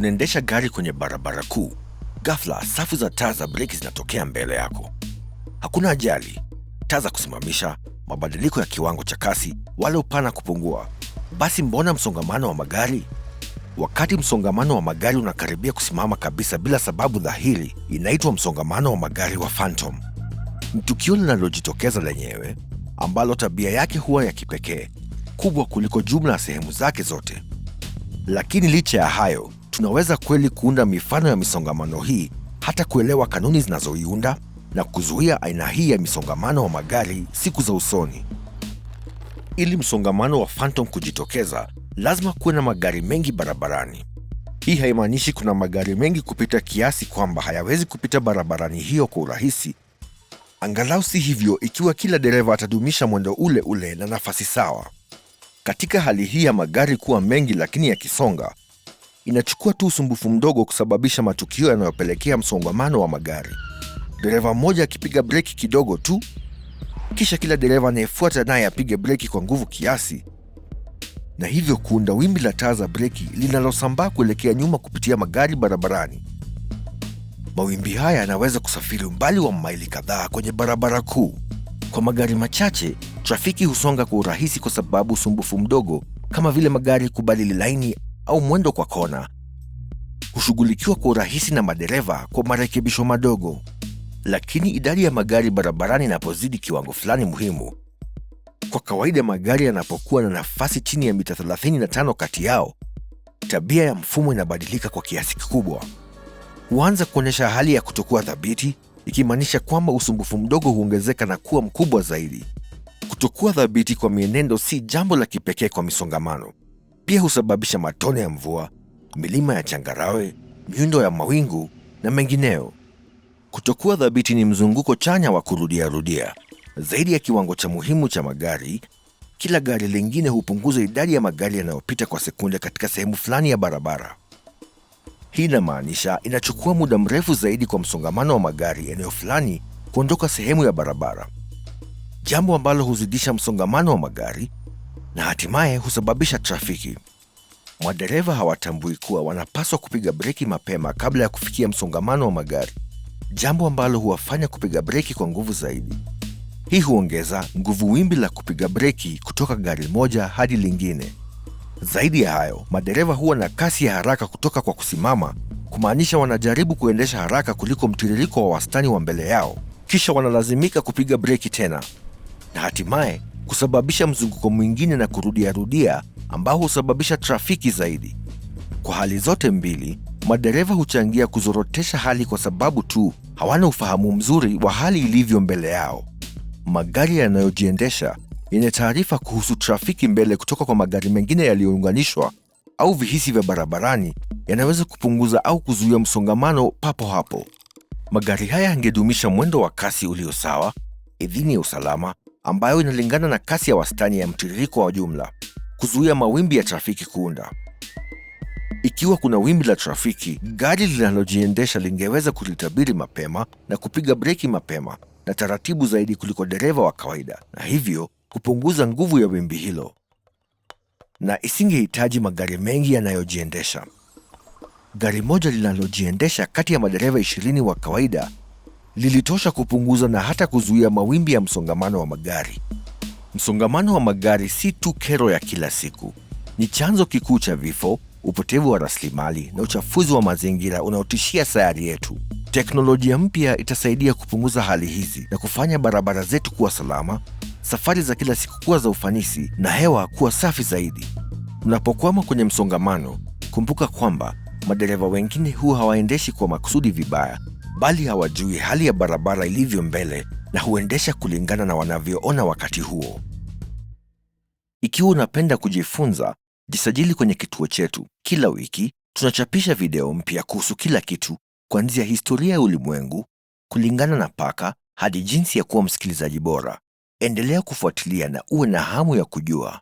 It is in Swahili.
Unaendesha gari kwenye barabara kuu. Ghafla, safu za taa za breki zinatokea mbele yako. Hakuna ajali, taa za kusimamisha, mabadiliko ya kiwango cha kasi, wala upana kupungua. Basi mbona msongamano wa magari? Wakati msongamano wa magari unakaribia kusimama kabisa bila sababu dhahiri, inaitwa msongamano wa magari wa phantom. Ni tukio linalojitokeza lenyewe, ambalo tabia yake huwa ya kipekee, kubwa kuliko jumla ya sehemu zake zote. Lakini licha ya hayo, tunaweza kweli kuunda mifano ya misongamano hii, hata kuelewa kanuni zinazoiunda na kuzuia aina hii ya misongamano wa magari siku za usoni. Ili msongamano wa phantom kujitokeza, lazima kuwe na magari mengi barabarani. Hii haimaanishi kuna magari mengi kupita kiasi kwamba hayawezi kupita barabarani hiyo kwa urahisi. Angalau si hivyo ikiwa kila dereva atadumisha mwendo ule ule na nafasi sawa. Katika hali hii ya magari kuwa mengi lakini yakisonga, inachukua tu usumbufu mdogo kusababisha matukio yanayopelekea msongamano wa magari. Dereva mmoja akipiga breki kidogo tu, kisha kila dereva anayefuata naye apige breki kwa nguvu kiasi, na hivyo kuunda wimbi la taa za breki linalosambaa kuelekea nyuma kupitia magari barabarani. Mawimbi haya yanaweza kusafiri umbali wa maili kadhaa kwenye barabara kuu. Kwa magari machache, trafiki husonga kwa urahisi kwa sababu usumbufu mdogo kama vile magari kubadili laini au mwendo kwa kona hushughulikiwa kwa urahisi na madereva kwa marekebisho madogo. Lakini idadi ya magari barabarani inapozidi kiwango fulani muhimu, kwa kawaida magari yanapokuwa na nafasi chini ya mita 35 kati yao, tabia ya mfumo inabadilika kwa kiasi kikubwa. Huanza kuonyesha hali ya kutokuwa thabiti, ikimaanisha kwamba usumbufu mdogo huongezeka na kuwa mkubwa zaidi. Kutokuwa thabiti kwa mienendo si jambo la kipekee kwa misongamano. Pia husababisha matone ya mvua, milima ya changarawe, miundo ya mawingu na mengineo. Kutokuwa thabiti ni mzunguko chanya wa kurudia. Zaidi ya kiwango cha muhimu cha magari, kila gari lingine hupunguza idadi ya magari yanayopita kwa sekunde katika sehemu fulani ya barabara. Hii inamaanisha inachukua muda mrefu zaidi kwa msongamano wa magari eneo fulani kuondoka sehemu ya barabara, jambo ambalo huzidisha msongamano wa magari na hatimaye husababisha trafiki. Madereva hawatambui kuwa wanapaswa kupiga breki mapema kabla ya kufikia msongamano wa magari, jambo ambalo huwafanya kupiga breki kwa nguvu zaidi. Hii huongeza nguvu wimbi la kupiga breki kutoka gari moja hadi lingine. Zaidi ya hayo, madereva huwa na kasi ya haraka kutoka kwa kusimama, kumaanisha wanajaribu kuendesha haraka kuliko mtiririko wa wastani wa mbele yao, kisha wanalazimika kupiga breki tena, na hatimaye kusababisha mzunguko mwingine na kurudia ambao husababisha trafiki zaidi. Kwa hali zote mbili, madereva huchangia kuzorotesha hali kwa sababu tu hawana ufahamu mzuri wa hali ilivyo mbele yao. Magari yanayojiendesha yenye taarifa kuhusu trafiki mbele kutoka kwa magari mengine yaliyounganishwa au vihisi vya barabarani yanaweza kupunguza au kuzuia msongamano papo hapo. Magari haya yangedumisha mwendo wa kasi ulio sawa, idhini ya usalama ambayo inalingana na kasi ya wastani ya mtiririko wa jumla, kuzuia mawimbi ya trafiki kuunda. Ikiwa kuna wimbi la trafiki, gari linalojiendesha lingeweza kulitabiri mapema na kupiga breki mapema na taratibu zaidi kuliko dereva wa kawaida, na hivyo kupunguza nguvu ya wimbi hilo, na isingehitaji magari mengi yanayojiendesha. Gari moja linalojiendesha kati ya madereva 20 wa kawaida lilitosha kupunguza na hata kuzuia mawimbi ya msongamano wa magari. Msongamano wa magari si tu kero ya kila siku, ni chanzo kikuu cha vifo, upotevu wa rasilimali na uchafuzi wa mazingira unaotishia sayari yetu. Teknolojia mpya itasaidia kupunguza hali hizi na kufanya barabara zetu kuwa salama, safari za kila siku kuwa za ufanisi na hewa kuwa safi zaidi. Unapokwama kwenye msongamano, kumbuka kwamba madereva wengine huwa hawaendeshi kwa makusudi vibaya, bali hawajui hali ya barabara ilivyo mbele na huendesha kulingana na wanavyoona wakati huo. Ikiwa unapenda kujifunza, jisajili kwenye kituo chetu. Kila wiki tunachapisha video mpya kuhusu kila kitu, kuanzia historia ya ulimwengu, kulingana na paka, hadi jinsi ya kuwa msikilizaji bora. Endelea kufuatilia na uwe na hamu ya kujua.